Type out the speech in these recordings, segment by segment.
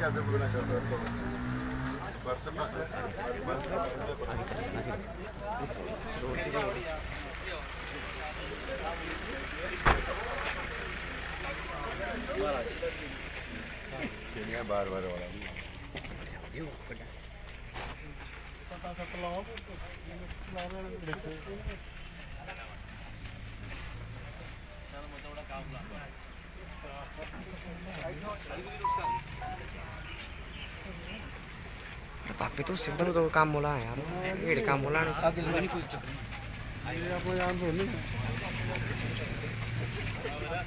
कैसे पूरा कर बार बार वाला पापी तो सिद्धन तो काम बोला है यार ये काम बोला नहीं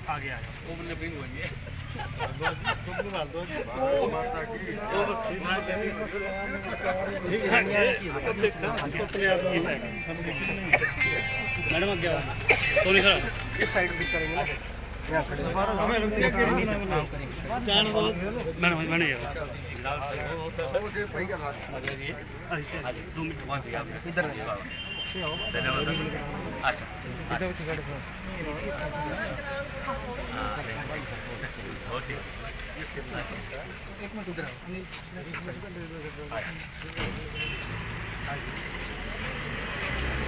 आ गया ओपन पिंग हो गई मैडम आ गया सोनी सर इस साइड भी करेंगे मैडम मैंने दो मिनट पहुँच गया इधर धन्यवाद अच्छा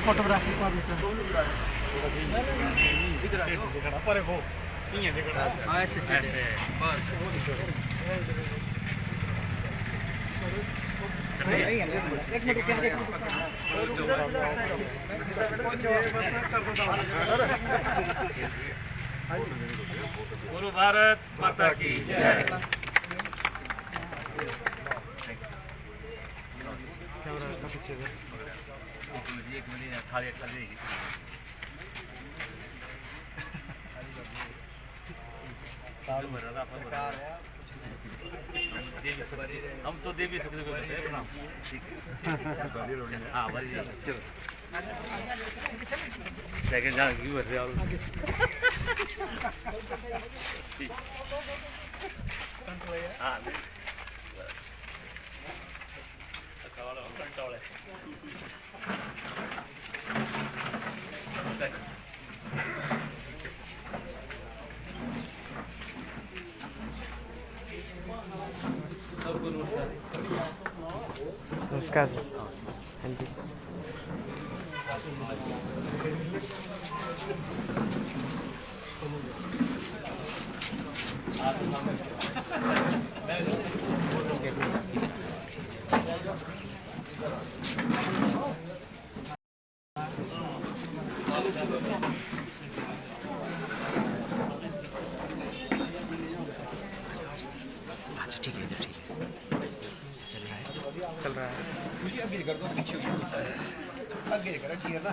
फोटोग्राफी पर वो ऐसे गुरु भारत माता की जय। एक मिनट थाली हम तो देवी सकते प्रणाम ठीक है हाँ भरी सेकंड जान की भर रहे हाँ नमस्कार जी हाँ जी ठीक है इधर ठीक है चल रहा है आगे कर दो पीछे आगे कर ठीक है ना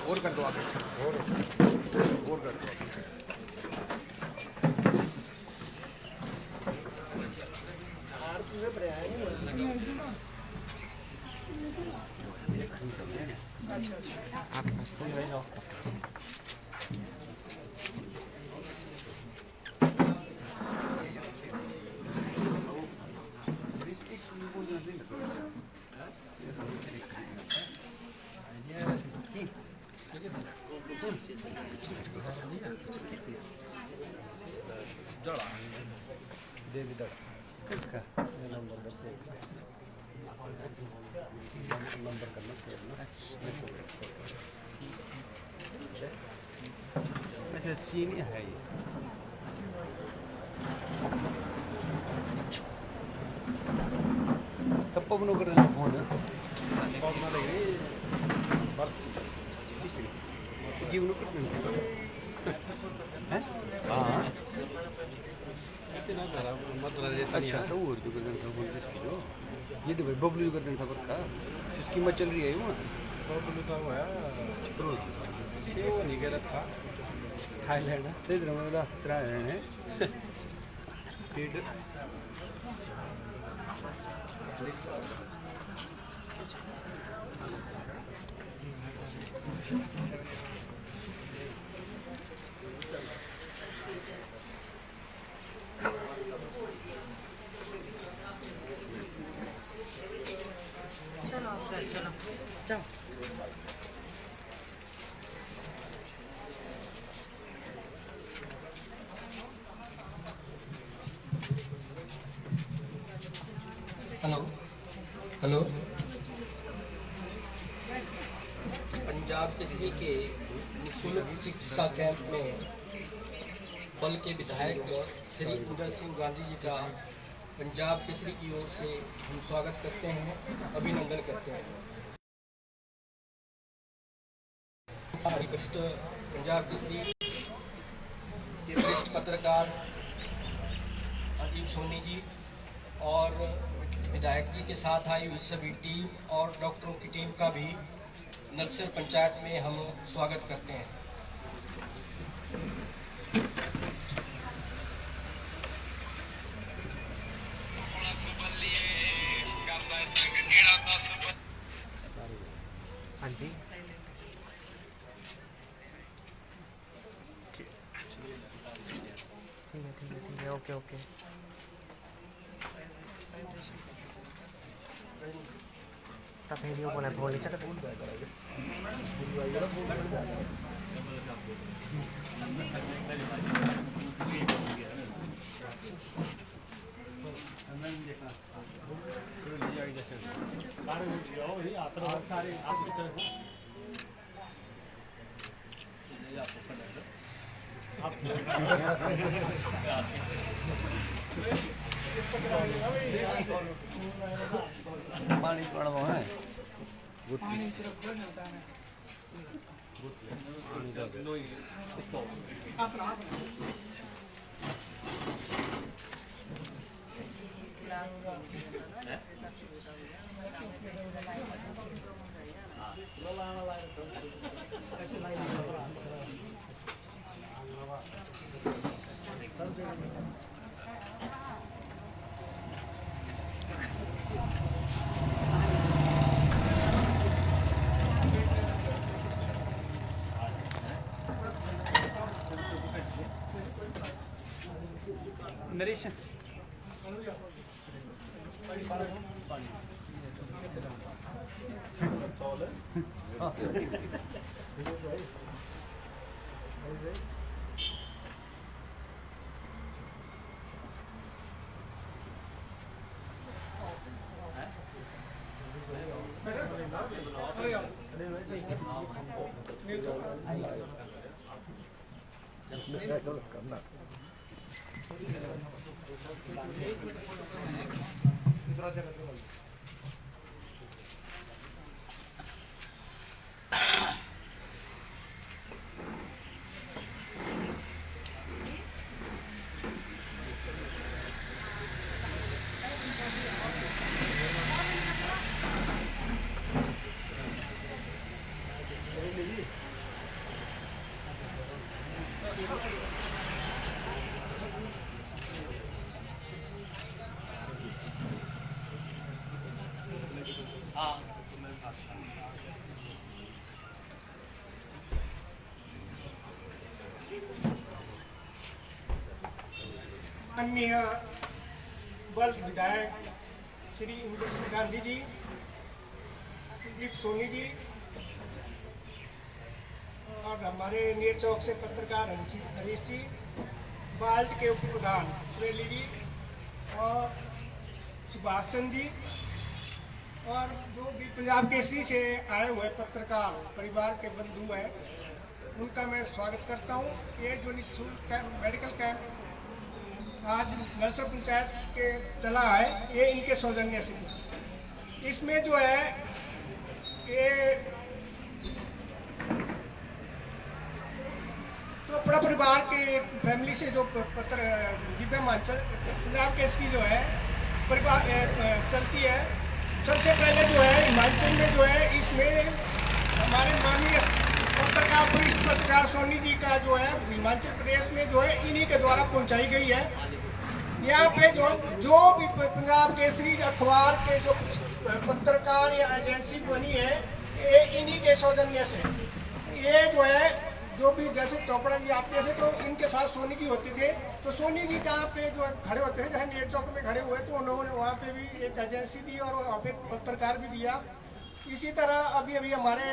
और कर दो आगे और कर दो आप हंसते रह जाओ देवी दड़ नंबर करना सेव ना अच्छा चीनी है ये तब बनो कर फोन बस जीवन हाँ अच्छा तो और जो करना था बोल ये तो भाई बबलू जो करना था पक्का उसकी मत चल रही है वो बबलू का हुआ तो सेव नहीं कह रहा था थाईलैंड ते द्रमदा त्रायण है फीड चलो चलो जाओ पंजाब केसरी के निःशुल्क चिकित्सा कैंप में बल के विधायक श्री इंदर सिंह गांधी जी का पंजाब केसरी की ओर से हम स्वागत करते हैं, अभिनंदन करते हैं। पंजाब केसरी के वरिष्ठ पत्रकार अदीप सोनी जी और विधायक जी के साथ आई हुई सभी टीम और डॉक्टरों की टीम का भी नलसर पंचायत में हम स्वागत करते हैं। हाँ जी ठीक है, ओके ओके। तब वीडियो को ना बोल चल सारे पानी पड़वा है नरेश माननीय बल विधायक श्री इंदर सिंह गांधी जी, अदीप सोनी जी और हमारे नीर चौक से पत्रकार हरीश जी, बाल्ट के उप प्रधान सुरेली जी और सुभाष चंद्र जी और जो भी पंजाब केसरी से आए हुए पत्रकार परिवार के बंधु हैं, उनका मैं स्वागत करता हूं। ये जो निःशुल्क मेडिकल कैंप आज नलसर पंचायत के चला है, ये इनके सौजन्य से थी। इसमें जो है ये तो बड़ा परिवार के फैमिली से जो पत्र दिव्य हिमाचल पंजाब केसरी जो है परिवार चलती है। सबसे पहले जो है हिमाचल में जो है इसमें हमारे माननीय पत्रकार वरिष्ठ पत्रकार सोनी जी का जो है हिमाचल प्रदेश में जो है इन्हीं के द्वारा पहुंचाई गई है। यहाँ पे जो भी पंजाब केसरी अखबार के जो पत्रकार या एजेंसी बनी है, ये इन्हीं के सौजन्य से। ये जो है जो भी जैसे चोपड़ा जी आते थे तो इनके साथ सोनी जी होते थे, तो सोनी जी जहाँ पे जो खड़े होते थे, जहाँ नेर चौक में खड़े हुए तो उन्होंने वहाँ पे भी एक एजेंसी दी और वहाँ पे पत्रकार भी दिया। इसी तरह अभी अभी हमारे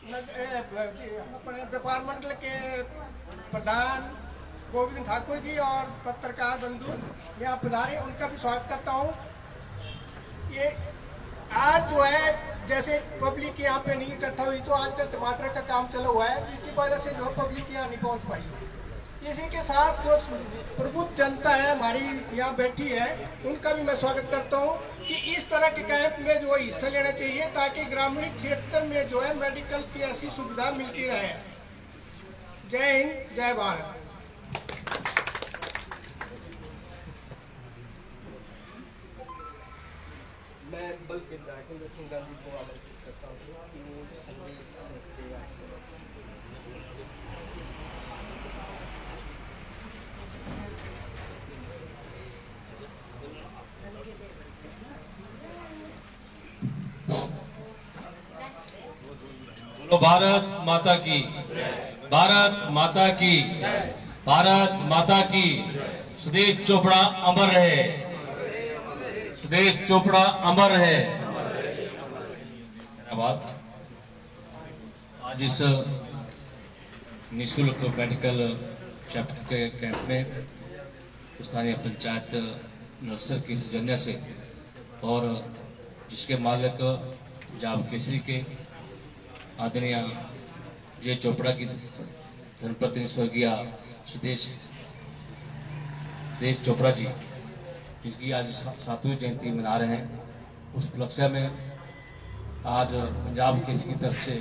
अपने व्यापार मंडल के प्रधान गोविंद ठाकुर जी और पत्रकार बंधु यहाँ पधारे, उनका भी स्वागत करता हूँ। ये आज जो है जैसे पब्लिक यहाँ पे नहीं इकट्ठा हुई तो आज तक टमाटर का काम चला हुआ है, जिसकी वजह से जो पब्लिक यहाँ नहीं पहुँच पाई। इसी के साथ जो प्रबुद्ध जनता है हमारी यहाँ बैठी है, उनका भी मैं स्वागत करता हूँ कि इस तरह के कैंप में जो हिस्सा लेना चाहिए, ताकि ग्रामीण क्षेत्र में जो है मेडिकल की ऐसी सुविधा मिलती रहे। जय हिंद, जय भारत। मैं बल के राहुल गांधी को आमंत्रित करता हूँ कि वो संदेश दें। बोलो भारत माता की, भारत माता की, भारत माता की। सुदेश चोपड़ा अमर रहे, सुदेश चोपड़ा अमर है। धन्यवाद। आज इस निःशुल्क मेडिकल चेकअप के कैंप में स्थानीय पंचायत नलसर की सौजन्य से और जिसके मालिक पंजाब केसरी के आदरणीय जे चोपड़ा की धर्मपत्नी स्वर्गीय सुदेश चोपड़ा जी, जिनकी आज 7वीं जयंती मना रहे हैं, उस उपलक्ष्य में आज पंजाब केसरी की तरफ से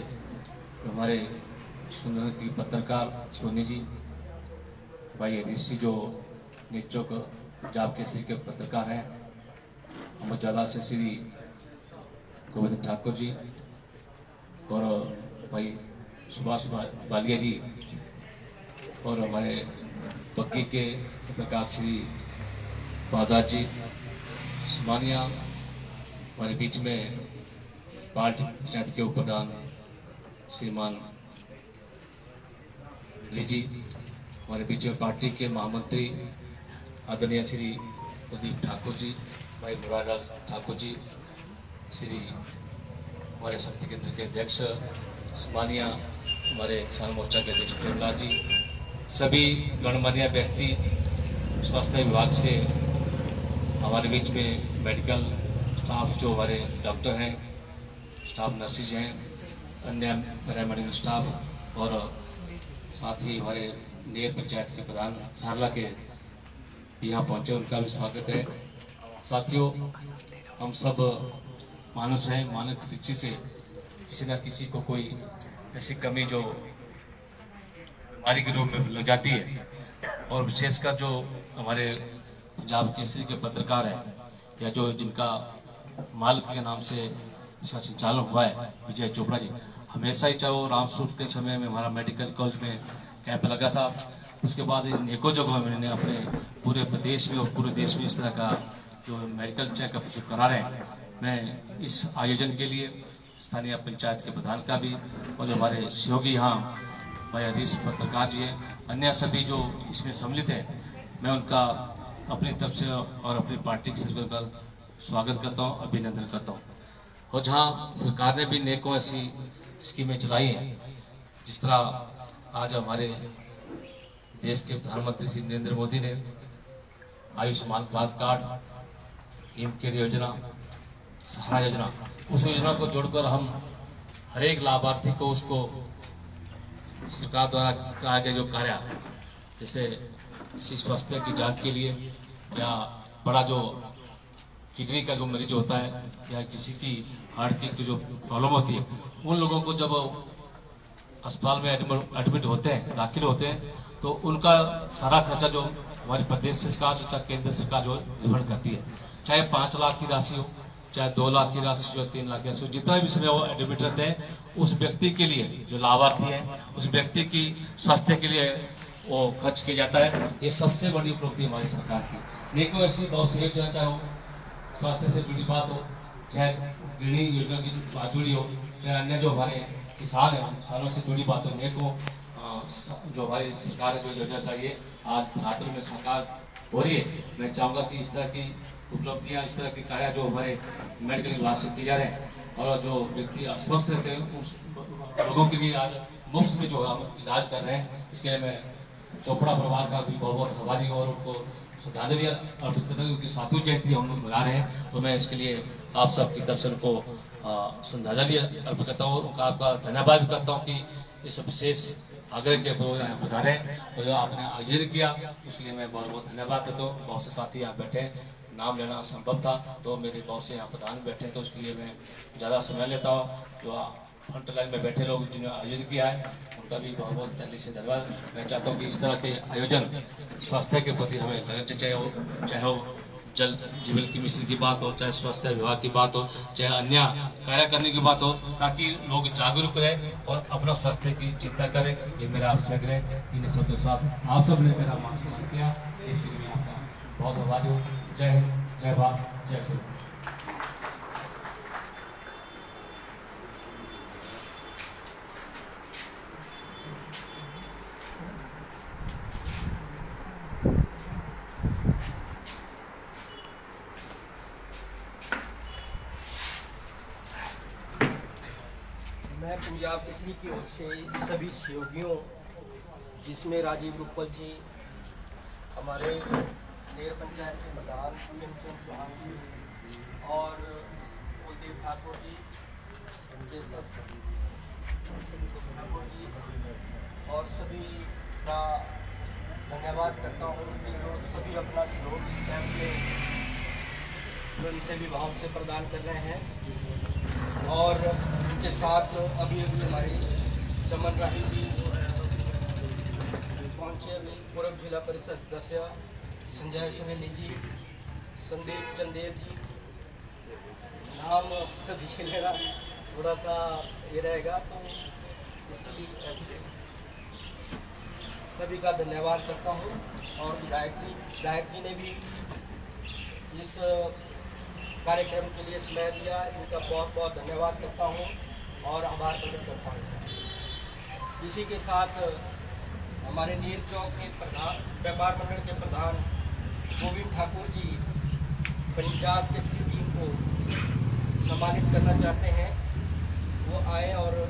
हमारे सुंदर की पत्रकार सोनी जी, भाई ऋषि जो निचोक पंजाब केसरी के पत्रकार हैं, अमर उजाला से श्री गोविंद ठाकुर जी और भाई सुभाष बालिया जी और हमारे बग्गी के पत्रकार श्री पादार जी, सुमानिया हमारे बीच में पार्टी पंचायत के उप प्रधान श्रीमान जी, हमारे बीच में पार्टी के महामंत्री आदरणीय श्री प्रदीप ठाकुर जी, भाई मुरारदास ठाकुर जी, श्री हमारे शक्ति केंद्र के अध्यक्ष सुमानिया, हमारे किसान मोर्चा के अध्यक्ष प्रेमलाल जी, सभी गणमान्य व्यक्ति, स्वास्थ्य विभाग से हमारे बीच में मेडिकल स्टाफ जो हमारे डॉक्टर हैं, स्टाफ नर्सिस हैं, अन्य पैरामेडिकल स्टाफ और साथ ही हमारे नेर पंचायत के प्रधान सारला के यहाँ पहुंचे, उनका भी स्वागत है। साथियों, हम सब मानुष हैं, मानव की दृष्टि से किसी न किसी को कोई ऐसी कमी जो बीमारी के रूप में लग जाती है, और विशेषकर जो हमारे पंजाब केसरी के पत्रकार हैं या जो जिनका मालिक के नाम से इसका संचालन हुआ है, विजय चोपड़ा जी, हमेशा ही चाहे वो रामस्वरूप के समय में हमारा मेडिकल कॉलेज में कैंप लगा था, उसके बाद अनेकों जगहों में मैंने अपने पूरे प्रदेश में और पूरे देश में इस तरह का जो मेडिकल चेकअप जो करा रहे हैं, मैं इस आयोजन के लिए स्थानीय पंचायत के प्रधान का भी और जो हमारे सहयोगी यहाँ भाई हरीश पत्रकार जी हैं, अन्य सभी जो इसमें सम्मिलित हैं, मैं उनका अपनी तरफ से और अपनी पार्टी की तरफ का स्वागत करता हूँ, अभिनंदन करता हूँ। और जहाँ सरकार ने भी नेकों ऐसी स्कीमें चलाई हैं, जिस तरह आज हमारे देश के प्रधानमंत्री श्री नरेंद्र मोदी ने Ayushman Bharat card, him care योजना, सहारा योजना, उस योजना को जोड़कर हम हर एक लाभार्थी को उसको सरकार द्वारा कहा गया जो कार्य, जैसे स्वास्थ्य की जांच के लिए या बड़ा जो किडनी का जो मरीज होता है या किसी की हार्ट की जो प्रॉब्लम होती है, उन लोगों को जब अस्पताल में एडमिट होते हैं, दाखिल होते हैं, तो उनका सारा खर्चा जो हमारे प्रदेश सरकार चाहे केंद्र सरकार जो निर्भर करती है, चाहे 5 लाख की राशि हो, चाहे 2 लाख की राशि हो, 3 लाख की राशि हो, जितना भी समय वो एडमिट रहते हैं, उस व्यक्ति के लिए जो लाभार्थी है, उस व्यक्ति की स्वास्थ्य के लिए वो खर्च किया जाता है। ये सबसे बड़ी उपलब्धि हमारी सरकार की। नेको ऐसी बहुत सी योजना, चाहे वो स्वास्थ्य से जुड़ी बात हो, चाहे गृहिणी योजना की बात जुड़ी हो, चाहे अन्य जो हमारे किसान है, किसानों से जुड़ी बात हो, नेको जो हमारी सरकार जो योजना चाहिए आज भाद्र में सरकार हो रही है। मैं चाहूँगा कि इस तरह की उपलब्धियाँ, इस तरह के कार्य जो हमारे मेडिकल विभाग से किए जा रहे हैं, और जो व्यक्ति अस्वस्थ रहते हैं उस लोगों के लिए आज मुफ्त में जो हम इलाज कर रहे हैं, इसके लिए मैं चोपड़ा परिवार का भी बहुत बहुत आभारी और उनको श्रद्धांजलि अर्पित करता हूँ, क्योंकि 7वीं जयंती हम लोग मना रहे हैं। तो मैं इसके लिए आप सबकी तरफ से उनको श्रद्धांजलि अर्पित करता हूँ, उनका आपका धन्यवाद भी करता हूँ कि इस विशेष आग्रह के यहाँ पधारे और जो आपने आयोजन किया उसके लिए मैं बहुत बहुत धन्यवाद देता हूँ। बहुत से साथी यहाँ बैठे हैं, नाम लेना असंभव था, तो मेरे बहुत से यहाँ प्रधान बैठे हैं, तो उसके लिए मैं ज़्यादा समय लेता हूँ। जो फ्रंट लाइन में बैठे लोग जिन्होंने आयोजन किया है उनका भी बहुत बहुत पहले से धन्यवाद। मैं चाहता हूँ कि इस तरह के आयोजन स्वास्थ्य के प्रति हमें लगना चाहिए, चाहे हो जल जीवन की मिशन की बात हो, चाहे स्वास्थ्य विभाग की बात हो, चाहे अन्य कार्य करने की बात हो, ताकि लोग जागरूक रहे और अपना स्वास्थ्य की चिंता करें। ये मेरा आपसे आग्रह है। इन सब के साथ आप सब ने मेरा मान सम्मान किया, इसके लिए आपका बहुत आभारी हूँ। जय हिंद, जय भारत, जय श्री राम। मैं पंजाब केसरी की ओर से सभी सहयोगियों, जिसमें राजीव रूपल जी, हमारे नेर पंचायत के प्रधान प्रेमचंद चौहान जी और कुलदीप ठाकुर जी, उनके साथ ठाकुर जी और सभी का धन्यवाद करता हूँ कि जो सभी अपना सहयोग इस कैंप में स्वयंसेवी भाव से प्रदान कर रहे हैं। और उनके साथ अभी हमारी चमन राही जी पहुँचे, अभी पूर्व जिला परिषद सदस्य संजय सुरेली जी, संदीप चंदेल जी, नाम सभी लेना थोड़ा सा ये रहेगा, तो इसकी ऐसी सभी का धन्यवाद करता हूँ। और विधायक जी ने भी इस कार्यक्रम के लिए समय दिया, इनका बहुत बहुत धन्यवाद करता हूँ और आभार प्रकट करता हूँ। इसी के साथ हमारे नीर चौक के प्रधान व्यापार मंडल के प्रधान गोविंद ठाकुर जी पंजाब केसरी टीम को सम्मानित करना चाहते हैं, वो आए और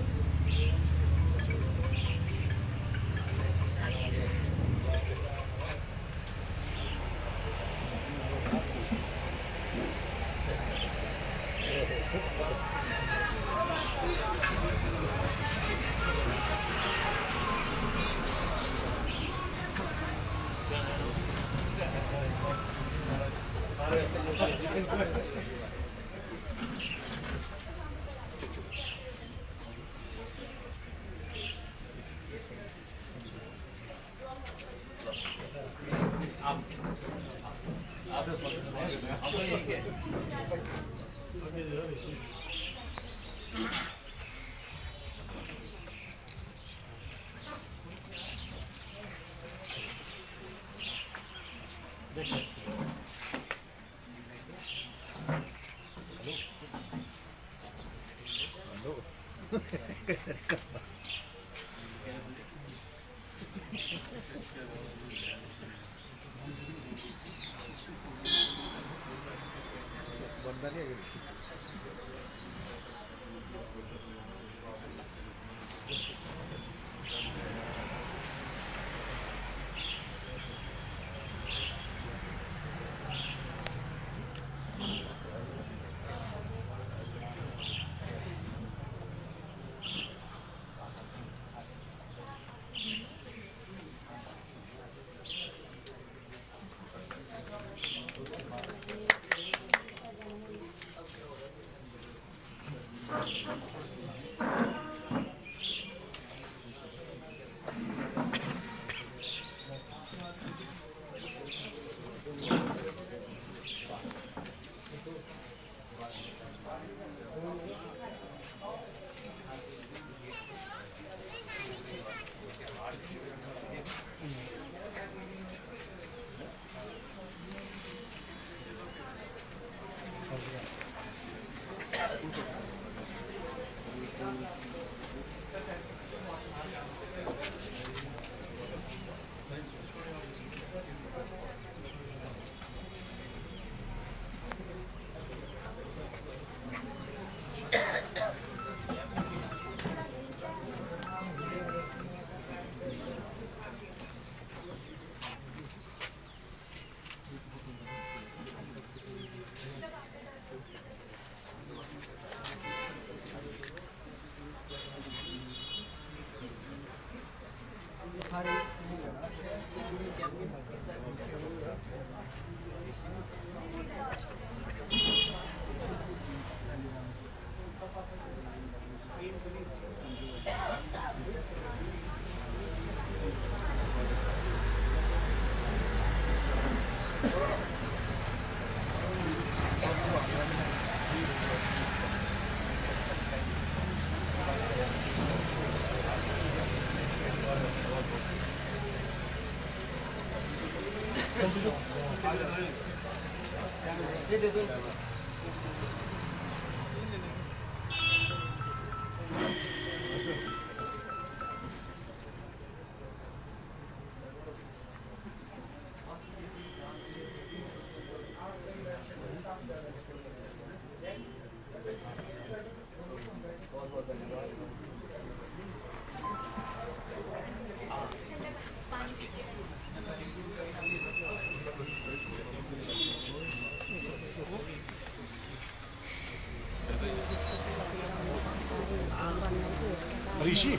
ऋषि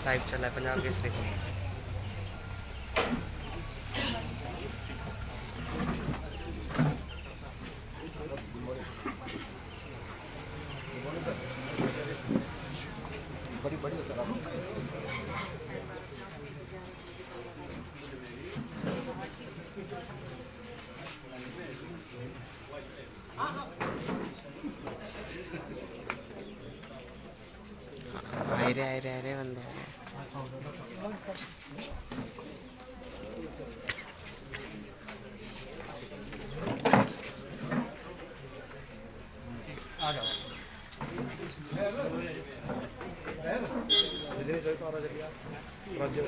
लाइव चला है पंजाब केसरी से। बड़ी बड़ी सर आप आए रे बंदे आ जाओ दिनेश भाई को आ रहा राज्य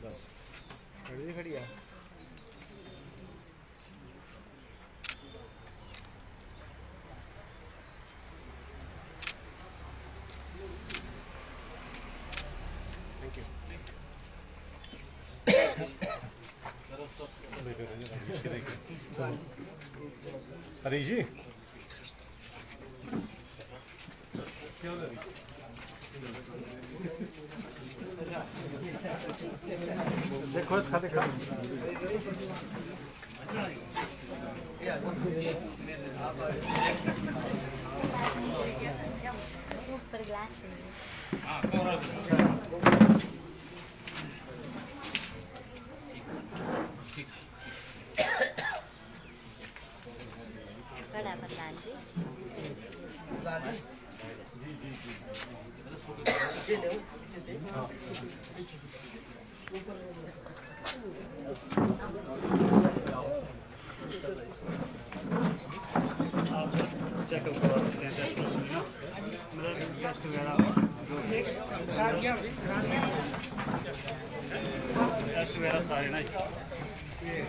बस खड़ी खड़ी है हरीश जी देखो खा देखो ऊपर ग्लास बड़ा प्रधान जी चेकअप करवा सकते हैं टेस्ट मतलब टेस्ट वगैरह टेस्ट वगैरह सारे ना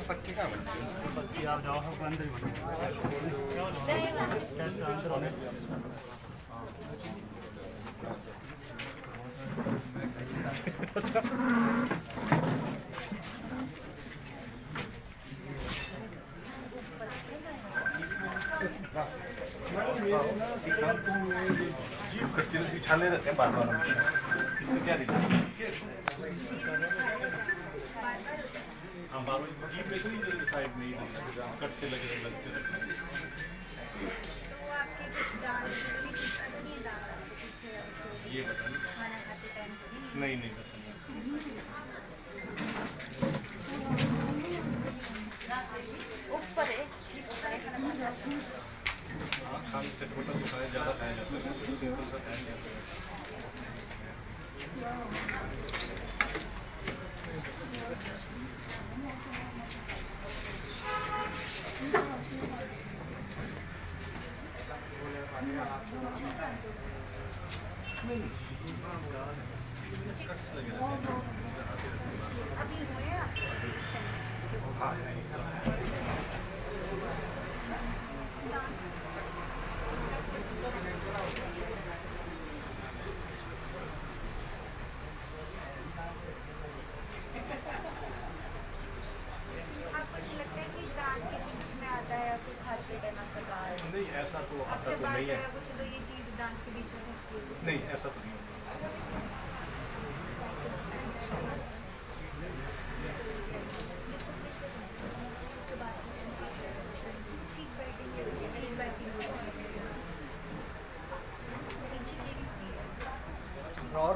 पक्की का पक्की आप जाओ हम अंदर ही बने टेस्ट अंदर होने जीप कटती है छाले रहते हैं बार बार इसका क्या रीजन हाँ बार बार जीप में कोई साइड नहीं कट से लगते ये बता नहीं नहीं ऊपर है खाना चटपटा तो खाया ज़्यादा खाया जाता है, तो सिंपल सा खाया जाता है। आपको ऐसा लगता है कि दांत के बीच में आता है या फिर खाते टाइम आपका दांत नहीं, ऐसा तो अब आपसे तक तो बात नहीं है। करें कुछ तो ये चीज़ दांत के बीच में फंसती है। नहीं, ऐसा तो नहीं होता। ठीक बैठेंगे, ठीक बैठेंगे। और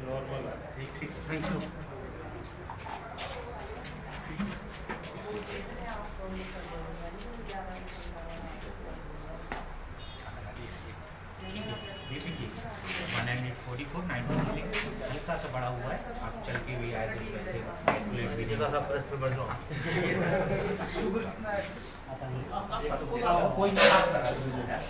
नॉर्मल है, ठीक ठीक, थैंक यू। ये देखिए 144 90 हल्का सा बड़ा हुआ है, आप चल के भी आए तो वैसे कैलकुलेट भी नहीं ज़्यादा प्रेस पे बढ़ जाओ। कोई नहीं बात कर रहा है।